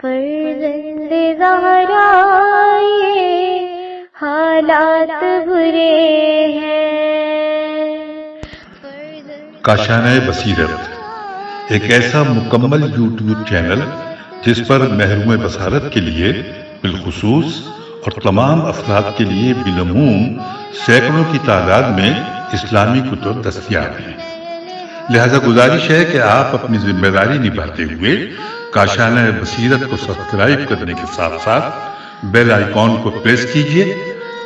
فرزند زہرا یہ حالات برے ہیں۔ کاشانۂ بصیرت ایک ایسا مکمل یوٹیوب چینل جس پر محروم بصارت کے لیے بالخصوص اور تمام افراد کے لیے بالعموم سینکڑوں کی تعداد میں اسلامی کتب دستیاب ہیں۔ لہذا گزارش ہے کہ آپ اپنی ذمہ داری نبھاتے ہوئے کاشانۂ بصیرت کو سبسکرائب کرنے کے ساتھ ساتھ بیل آئیکن کو پریس کیجیے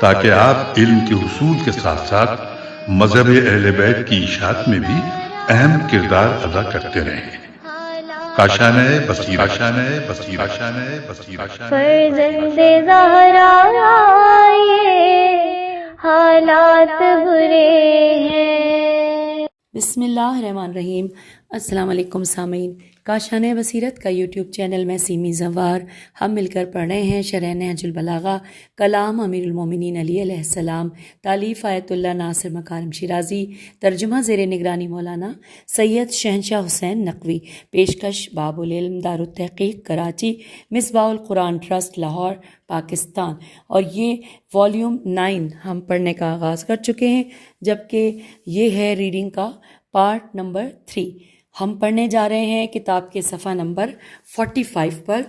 تاکہ آپ علم کے حصول کے ساتھ ساتھ مذہب اہل بیت کی اشاعت میں بھی اہم کردار ادا کرتے رہیں۔ کاشانۂ بصیرت، کاشانۂ بصیرت، کاشانۂ بصیرت۔ فرزند زہرا یہ حالات برے ہیں۔ بسم اللہ الرحمن الرحیم۔ السلام علیکم سامعین، کاشانۂ بصیرت کا یوٹیوب چینل میں سیمی زوار ہم مل کر پڑھ رہے ہیں شرح نہج البلاغہ، کلام امیر المومنین علی علیہ السلام، تالیف آیت اللہ ناصر مکارم شیرازی، ترجمہ زیر نگرانی مولانا سید شہنشاہ حسین نقوی، پیشکش باب العلم، دارالتحقیق کراچی، مصباح القرآن ٹرسٹ لاہور پاکستان۔ اور یہ والیوم 9 ہم پڑھنے کا آغاز کر چکے ہیں، جبکہ یہ ہے ریڈنگ کا پارٹ نمبر 3۔ ہم پڑھنے جا رہے ہیں کتاب کے صفحہ نمبر 45 پر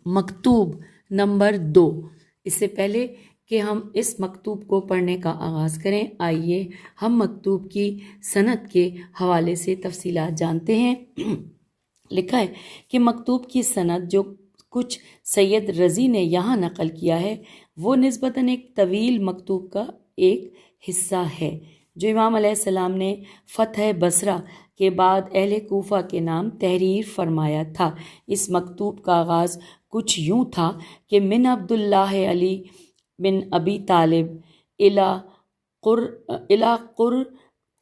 مکتوب نمبر 2۔ اس سے پہلے کہ ہم اس مکتوب کو پڑھنے کا آغاز کریں، آئیے ہم مکتوب کی سند کے حوالے سے تفصیلات جانتے ہیں۔ لکھا ہے کہ مکتوب کی سند جو کچھ سید رضی نے یہاں نقل کیا ہے وہ نسبتاً ایک طویل مکتوب کا ایک حصہ ہے جو امام علیہ السلام نے فتح بصرہ کے بعد اہل کوفہ کے نام تحریر فرمایا تھا۔ اس مکتوب کا آغاز کچھ یوں تھا کہ من عبداللہ علی بن ابی طالب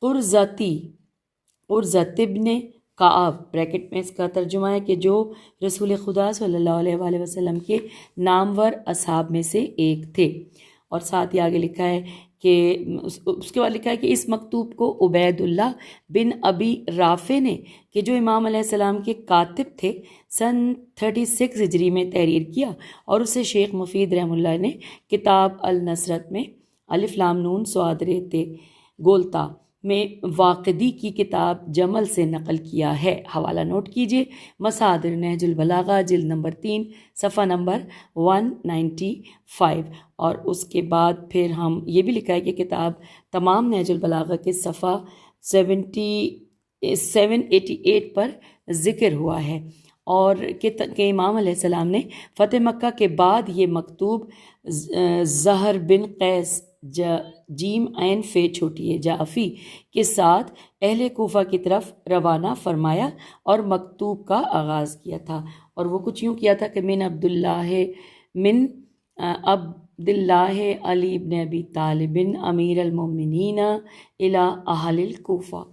قرظۃ ابن کعب، بریکٹ میں اس کا ترجمہ ہے کہ جو رسول خدا صلی اللہ علیہ وآلہ وسلم کے نامور اصحاب میں سے ایک تھے۔ اور ساتھ ہی آگے لکھا ہے کہ اس کے بعد لکھا ہے کہ اس مکتوب کو عبید اللہ بن ابی رافع نے، کہ جو امام علیہ السلام کے کاتب تھے، سن 36 ہجری میں تحریر کیا، اور اسے شیخ مفید رحمہ اللہ نے کتاب النصرت میں الف لام نون صاد ر ت گولتا میں واقدی کی کتاب جمل سے نقل کیا ہے۔ حوالہ نوٹ کیجیے، مصادر نہج البلاغہ جلد نمبر 3 صفحہ نمبر 195۔ اور اس کے بعد پھر ہم یہ بھی لکھا ہے کہ کتاب تمام نہج البلاغہ کے صفحہ 788 پر ذکر ہوا ہے، اور کہ امام علیہ السلام نے فتح مکہ کے بعد یہ مکتوب زہر بن قیس جیم عین فے چھوٹی جعفی کے ساتھ اہل کوفہ کی طرف روانہ فرمایا اور مکتوب کا آغاز کیا تھا۔ اور وہ کچھ یوں کیا تھا کہ من عبداللہ علی بن ابی طالب امیر المومنین الی اہل الکوفہ۔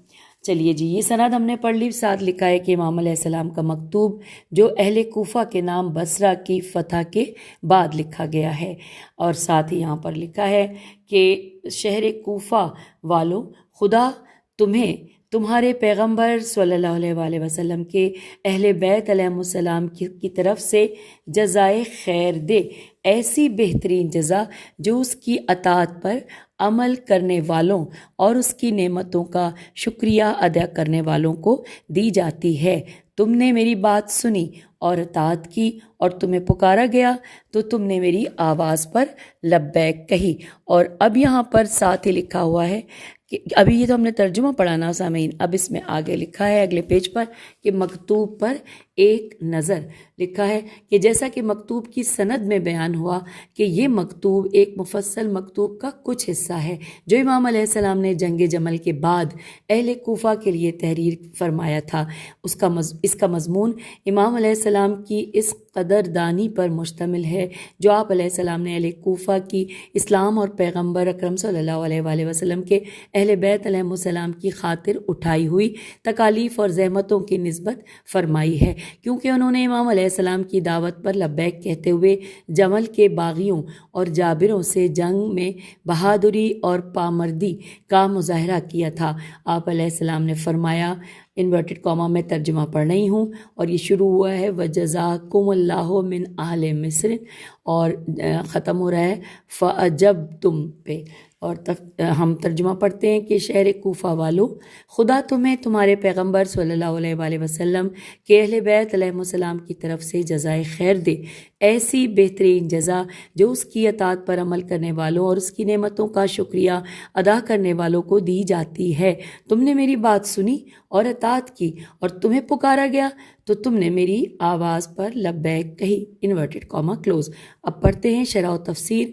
چلیے جی، یہ سند ہم نے پڑھ لی۔ ساتھ لکھا ہے کہ امام علیہ السلام کا مکتوب جو اہل کوفہ کے نام بصرہ کی فتح کے بعد لکھا گیا ہے، اور ساتھ ہی یہاں پر لکھا ہے کہ شہر کوفہ والوں، خدا تمہیں تمہارے پیغمبر صلی اللہ علیہ وآلہ وسلم کے اہل بیت علیہ السلام کی طرف سے جزائے خیر دے، ایسی بہترین جزا جو اس کی اطاعت پر عمل کرنے والوں اور اس کی نعمتوں کا شکریہ ادا کرنے والوں کو دی جاتی ہے۔ تم نے میری بات سنی اور اطاعت کی، اور تمہیں پکارا گیا تو تم نے میری آواز پر لبیک کہی۔ اور اب یہاں پر ساتھ ہی لکھا ہوا ہے کہ ابھی یہ تو ہم نے ترجمہ پڑھا نا سامعین، اب اس میں آگے لکھا ہے اگلے پیج پر کہ مکتوب پر ایک نظر۔ لکھا ہے کہ جیسا کہ مکتوب کی سند میں بیان ہوا کہ یہ مکتوب ایک مفصل مکتوب کا کچھ حصہ ہے جو امام علیہ السلام نے جنگ جمل کے بعد اہل کوفہ کے لیے تحریر فرمایا تھا۔ اس کا مضمون امام علیہ السلام کی اس قدردانی پر مشتمل ہے جو آپ علیہ السلام نے اہل کوفہ کی اسلام اور پیغمبر اکرم صلی اللہ علیہ وآلہ وسلم کے اہل بیت علیہ السلام کی خاطر اٹھائی ہوئی تکالیف اور زحمتوں کی نسبت فرمائی ہے، کیونکہ انہوں نے امام علیہ السلام کی دعوت پر لبیک کہتے ہوئے جمل کے باغیوں اور جابروں سے جنگ میں بہادری اور پامردی کا مظاہرہ کیا تھا۔ آپ علیہ السلام نے فرمایا، انورٹڈ کاما میں ترجمہ پڑھ رہی ہوں، اور یہ شروع ہوا ہے وَجَزَاكُمُ اللَّهُ مِنْ أَهْلِ مِصْرٍ، اور ختم ہو رہا ہے فَأَجَبْتُمْ پہ، اور ہم ترجمہ پڑھتے ہیں کہ شہر کوفہ والو، خدا تمہیں تمہارے پیغمبر صلی اللہ علیہ وآلہ وسلم کے اہل بیت علیہ السلام کی طرف سے جزائے خیر دے، ایسی بہترین جزا جو اس کی اطاعت پر عمل کرنے والوں اور اس کی نعمتوں کا شکریہ ادا کرنے والوں کو دی جاتی ہے۔ تم نے میری بات سنی اور اطاعت کی، اور تمہیں پکارا گیا تو تم نے میری آواز پر لبیک کہی، انورٹڈ کاما کلوز۔ اب پڑھتے ہیں شرح و تفسیر۔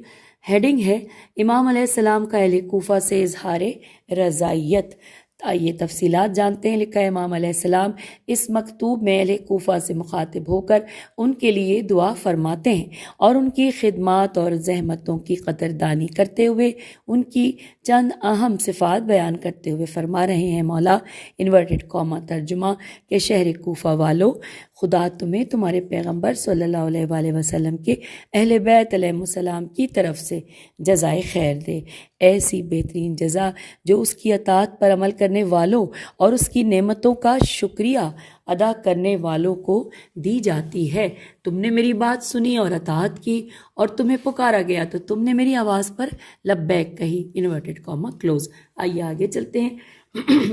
ہیڈنگ ہے امام علیہ السلام کا اہل کوفہ سے اظہار رضائیت۔ آئیے تفصیلات جانتے ہیں۔ لکھا ہے امام علیہ السلام اس مکتوب میں اہل کوفہ سے مخاطب ہو کر ان کے لیے دعا فرماتے ہیں، اور ان کی خدمات اور زحمتوں کی قدردانی کرتے ہوئے ان کی چند اہم صفات بیان کرتے ہوئے فرما رہے ہیں مولا، انورٹڈ کاما ترجمہ، کہ شہر کوفہ والو، خدا تمہیں تمہارے پیغمبر صلی اللہ علیہ وآلہ وسلم کے اہل بیت علیہ السلام کی طرف سے جزائے خیر دے، ایسی بہترین جزا جو اس کی اطاعت پر عمل کرنے والوں اور اس کی نعمتوں کا شکریہ ادا کرنے والوں کو دی جاتی ہے۔ تم نے میری بات سنی اور اطاعت کی، اور تمہیں پکارا گیا تو تم نے میری آواز پر لبیک کہی، انورٹڈ کاما کلوز۔ آئیے آگے چلتے ہیں۔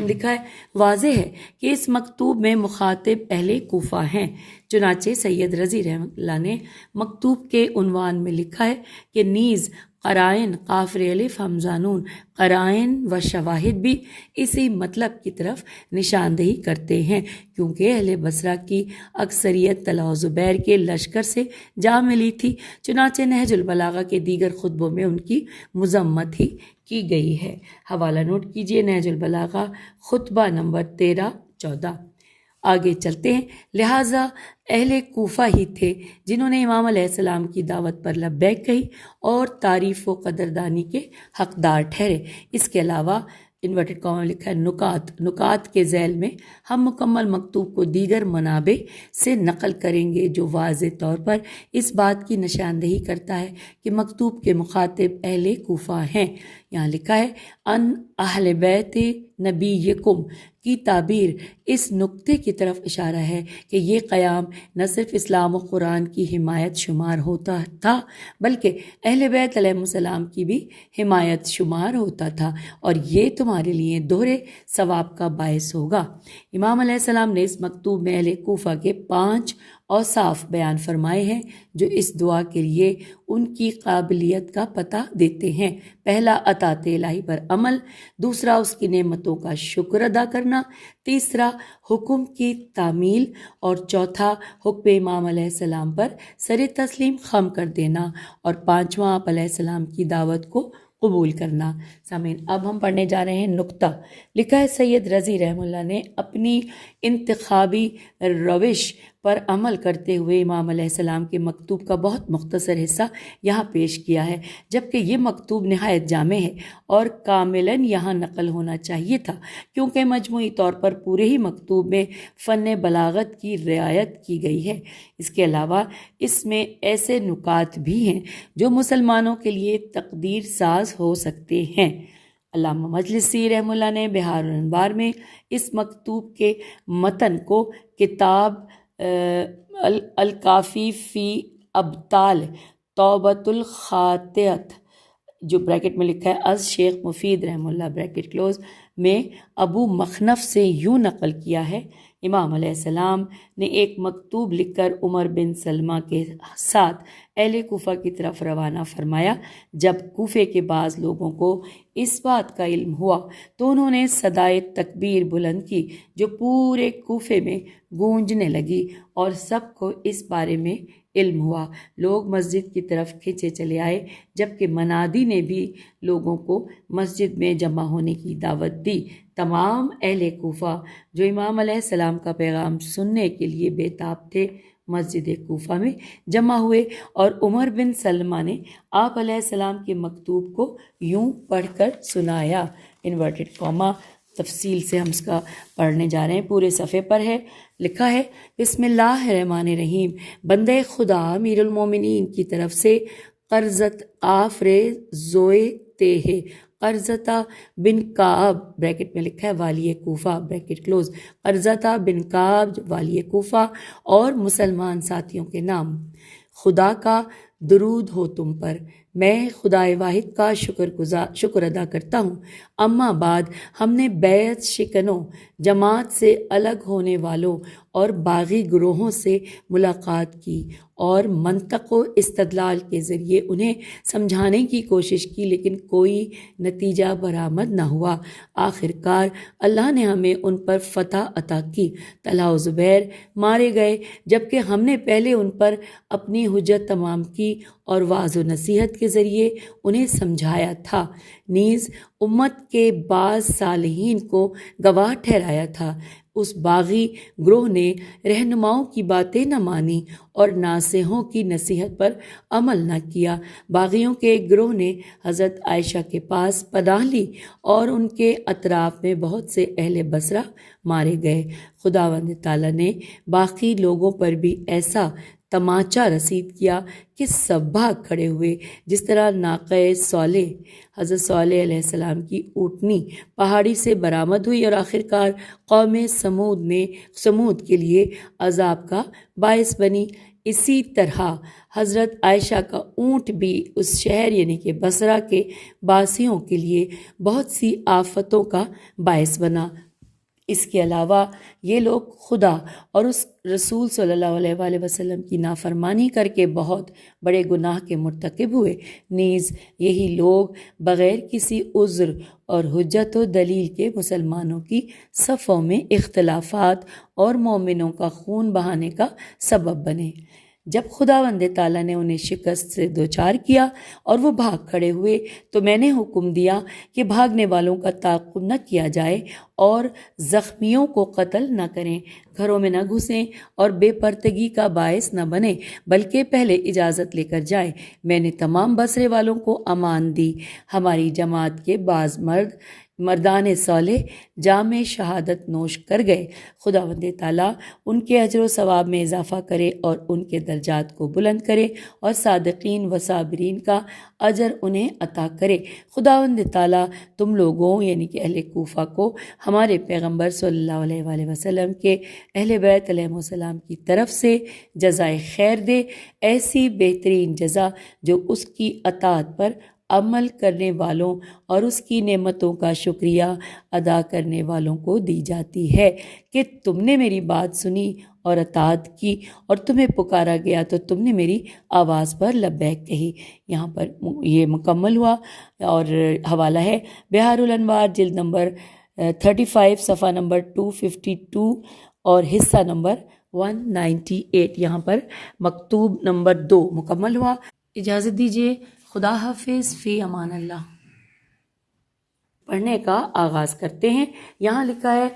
لکھا ہے واضح ہے کہ اس مکتوب میں مخاطب اہل کوفہ ہیں، چنانچہ سید رضی رحمۃ اللہ نے مکتوب کے عنوان میں لکھا ہے کہ نیز قرائن قاف الف حمزہ نون قرائن و شواہد بھی اسی مطلب کی طرف نشاندہی کرتے ہیں، کیونکہ اہل بصرہ کی اکثریت طلحہ و زبیر کے لشکر سے جا ملی تھی، چنانچہ نہج البلاغہ کے دیگر خطبوں میں ان کی مذمت ہی کی گئی ہے۔ حوالہ نوٹ کیجیے، نہج البلاغہ خطبہ نمبر 13-14۔ آگے چلتے ہیں۔ لہٰذا اہل کوفہ ہی تھے جنہوں نے امام علیہ السلام کی دعوت پر لبیک کہی اور تعریف و قدردانی کے حقدار ٹھہرے۔ اس کے علاوہ انورٹڈ کاما میں لکھا ہے نکات کے ذیل میں ہم مکمل مکتوب کو دیگر منابع سے نقل کریں گے جو واضح طور پر اس بات کی نشاندہی کرتا ہے کہ مکتوب کے مخاطب اہل کوفہ ہیں۔ یہاں لکھا ہے ان اہل بیت نبیکم کی تعبیر اس نقطے کی طرف اشارہ ہے کہ یہ قیام نہ صرف اسلام و قرآن کی حمایت شمار ہوتا تھا بلکہ اہل بیت علیہ السلام کی بھی حمایت شمار ہوتا تھا، اور یہ تمہارے لیے دوہرے ثواب کا باعث ہوگا۔ امام علیہ السلام نے اس مکتوب میں اہل کوفہ کے 5 اوصاف بیان فرمائے ہیں جو اس دعا کے لیے ان کی قابلیت کا پتہ دیتے ہیں۔ پہلا، اطاعت الہی پر عمل، دوسرا، اس کی نعمتوں کا شکر ادا کرنا، تیسرا، حکم کی تعمیل، اور چوتھا، حکم امام علیہ السلام پر سر تسلیم خم کر دینا، اور پانچواں، آپ علیہ السلام کی دعوت کو قبول کرنا۔ سامعین، اب ہم پڑھنے جا رہے ہیں نقطہ۔ لکھا ہے سید رضی رحمہ اللہ نے اپنی انتخابی روش پر عمل کرتے ہوئے امام علیہ السلام کے مکتوب کا بہت مختصر حصہ یہاں پیش کیا ہے، جبکہ یہ مکتوب نہایت جامع ہے اور کاملاً یہاں نقل ہونا چاہیے تھا، کیونکہ مجموعی طور پر پورے ہی مکتوب میں فن بلاغت کی رعایت کی گئی ہے۔ اس کے علاوہ اس میں ایسے نکات بھی ہیں جو مسلمانوں کے لیے تقدیر ساز ہو سکتے ہیں۔ علامہ مجلسی رحمہ اللہ نے بہار الانوار میں اس مکتوب کے متن کو کتاب الکافی فی ابطال توبۃ الخاطئۃ، جو بریکٹ میں لکھا ہے از شیخ مفید رحمہ اللہ بریکٹ کلوز، میں ابو مخنف سے یوں نقل کیا ہے، امام علیہ السلام نے ایک مکتوب لکھ کر عمر بن سلمہ کے ساتھ اہل کوفہ کی طرف روانہ فرمایا۔ جب کوفے کے بعض لوگوں کو اس بات کا علم ہوا تو انہوں نے صدائے تکبیر بلند کی جو پورے کوفے میں گونجنے لگی، اور سب کو اس بارے میں علم ہوا۔ لوگ مسجد کی طرف کھینچے چلے آئے، جبکہ منادی نے بھی لوگوں کو مسجد میں جمع ہونے کی دعوت دی۔ تمام اہل کوفہ جو امام علیہ السلام کا پیغام سننے کے لیے بے تاب تھے مسجد کوفہ میں جمع ہوئے، اور عمر بن سلمہ نے آپ علیہ السلام کے مکتوب کو یوں پڑھ کر سنایا۔ انورٹڈ کاما تفصیل سے ہم اس کا پڑھنے جا رہے ہیں، پورے صفحے پر ہے۔ لکھا ہے بسم اللہ الرحمن الرحیم، بندے خدا امیر المومنین کی طرف سے قرضت آفر زوئے تے ہے، قرظہ بن کعب بریکٹ میں لکھا ہے والی کوفہ بریکٹ کلوز، قرظہ بن کعب والی کوفہ اور مسلمان ساتھیوں کے نام۔ خدا کا درود ہو تم پر، میں خدائے واحد کا شکر ادا کرتا ہوں۔ اما بعد، ہم نے بیعت شکنوں، جماعت سے الگ ہونے والوں اور باغی گروہوں سے ملاقات کی اور منطق و استدلال کے ذریعے انہیں سمجھانے کی کوشش کی، لیکن کوئی نتیجہ برآمد نہ ہوا۔ آخر کار اللہ نے ہمیں ان پر فتح عطا کی۔ طلحہ و زبیر مارے گئے، جبکہ ہم نے پہلے ان پر اپنی حجت تمام کی اور وعظ و نصیحت کے ذریعے انہیں سمجھایا تھا، نیز امت کے بعض صالحین کو گواہ ٹھہرایا تھا۔ اس باغی گروہ نے رہنماؤں کی باتیں نہ مانی اور ناصحوں کی نصیحت پر عمل نہ کیا۔ باغیوں کے ایک گروہ نے حضرت عائشہ کے پاس پناہ لی اور ان کے اطراف میں بہت سے اہل بصرہ مارے گئے۔ خداوند تعالیٰ نے باقی لوگوں پر بھی ایسا تماچا رسید کیا کہ سب بھاگ کھڑے ہوئے، جس طرح ناقہ صالح حضرت صالح علیہ السلام کی اونٹنی پہاڑی سے برآمد ہوئی اور آخرکار قوم سمود کے لیے عذاب کا باعث بنی۔ اسی طرح حضرت عائشہ کا اونٹ بھی اس شہر یعنی کہ بصرہ کے باسیوں کے لیے بہت سی آفتوں کا باعث بنا۔ اس کے علاوہ یہ لوگ خدا اور اس رسول صلی اللہ علیہ وآلہ وسلم کی نافرمانی کر کے بہت بڑے گناہ کے مرتکب ہوئے، نیز یہی لوگ بغیر کسی عذر اور حجت و دلیل کے مسلمانوں کی صفوں میں اختلافات اور مومنوں کا خون بہانے کا سبب بنے۔ جب خداوند تعالیٰ نے انہیں شکست سے دوچار کیا اور وہ بھاگ کھڑے ہوئے تو میں نے حکم دیا کہ بھاگنے والوں کا تعاقب نہ کیا جائے اور زخمیوں کو قتل نہ کریں، گھروں میں نہ گھسیں اور بے پردگی کا باعث نہ بنے، بلکہ پہلے اجازت لے کر جائیں۔ میں نے تمام بصرے والوں کو امان دی۔ ہماری جماعت کے بعض مردان صالح جام شہادت نوش کر گئے۔ خداوند تعالیٰ ان کے اجر و ثواب میں اضافہ کرے اور ان کے درجات کو بلند کرے اور صادقین و صابرین کا اجر انہیں عطا کرے۔ خداوند تعالیٰ تم لوگوں یعنی کہ اہل کوفہ کو ہمارے پیغمبر صلی اللہ علیہ وآلہ وسلم کے اہل بیت علیہ السلام کی طرف سے جزائے خیر دے، ایسی بہترین جزا جو اس کی اطاعت پر عمل کرنے والوں اور اس کی نعمتوں کا شکریہ ادا کرنے والوں کو دی جاتی ہے کہ تم نے میری بات سنی اور اطاعت کی اور تمہیں پکارا گیا تو تم نے میری آواز پر لبیک کہی۔ یہاں پر یہ مکمل ہوا اور حوالہ ہے بہار الانوار جلد نمبر 35 صفحہ نمبر 252 اور حصہ نمبر 198۔ یہاں پر مکتوب نمبر 2 مکمل ہوا۔ اجازت دیجیے، خدا حافظ، فی امان اللہ۔ پڑھنے کا آغاز کرتے ہیں۔ یہاں لکھا ہے